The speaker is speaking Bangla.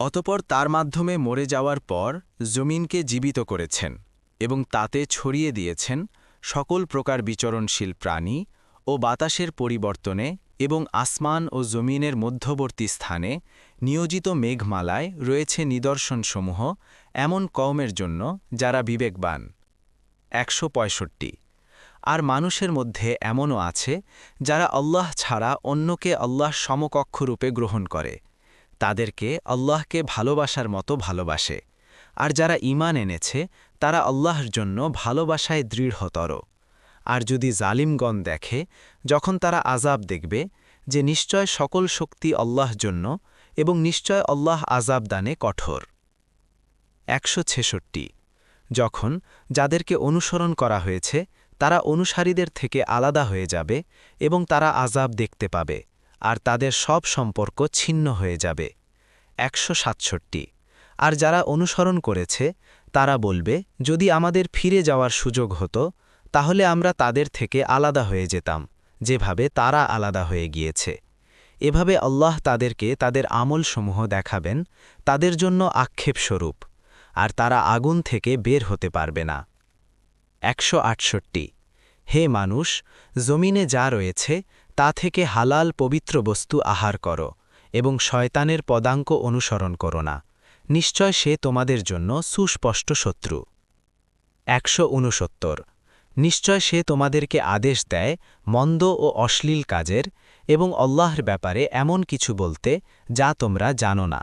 অতঃপর তার মাধ্যমে মরে যাওয়ার পর জমিনকে জীবিত করেছেন এবং তাতে ছড়িয়ে দিয়েছেন সকল প্রকার বিচরণশীল প্রাণী ও বাতাসের পরিবর্তনে এবং আসমান ও জমিনের মধ্যবর্তী স্থানে নিয়োজিত মেঘমালায় রয়েছে নিদর্শনসমূহ এমন কওমের জন্য যারা বিবেকবান। ১৬৫ আর মানুষের মধ্যে এমনও আছে যারা আল্লাহ ছাড়া অন্যকে আল্লাহ সমকক্ষরূপে গ্রহণ করে, তাদেরকে আল্লাহকে ভালোবাসার মতো ভালোবাসে। আর যারা ঈমান এনেছে তারা আল্লাহর জন্য ভালোবাসায় দৃঢ়তর। আর যদি জালিমগণ দেখে, যখন তারা আযাব দেখবে, যে নিশ্চয় সকল শক্তি আল্লাহর জন্য এবং নিশ্চয় আল্লাহ আযাব দানে কঠোর। ১৬৬ যখন যাদেরকে অনুসরণ করা হয়েছে তারা অনুসারীদের থেকে আলাদা হয়ে যাবে এবং তারা আযাব দেখতে পাবে, আর তাদের সব সম্পর্ক ছিন্ন হয়ে যাবে। ১৬৭ আর যারা অনুসরণ করেছে তারা বলবে, যদি আমাদের ফিরে যাওয়ার সুযোগ হতো তাহলে আমরা তাদের থেকে আলাদা হয়ে যেতাম, যেভাবে তারা আলাদা হয়ে গিয়েছে। এভাবে আল্লাহ তাদেরকে তাদের আমলসমূহ দেখাবেন তাদের জন্য আক্ষেপস্বরূপ, আর তারা আগুন থেকে বের হতে পারবে না। ১৬৮ হে মানুষ, জমিনে যা রয়েছে তা থেকে হালাল পবিত্র বস্তু আহার করো এবং শয়তানের পদাঙ্ক অনুসরণ করো না, নিশ্চয় সে তোমাদের জন্য সুস্পষ্ট শত্রু। ১৬৯ নিশ্চয় সে তোমাদেরকে আদেশ দেয় মন্দ ও অশ্লীল কাজের এবং আল্লাহর ব্যাপারে এমন কিছু বলতে যা তোমরা জানো না।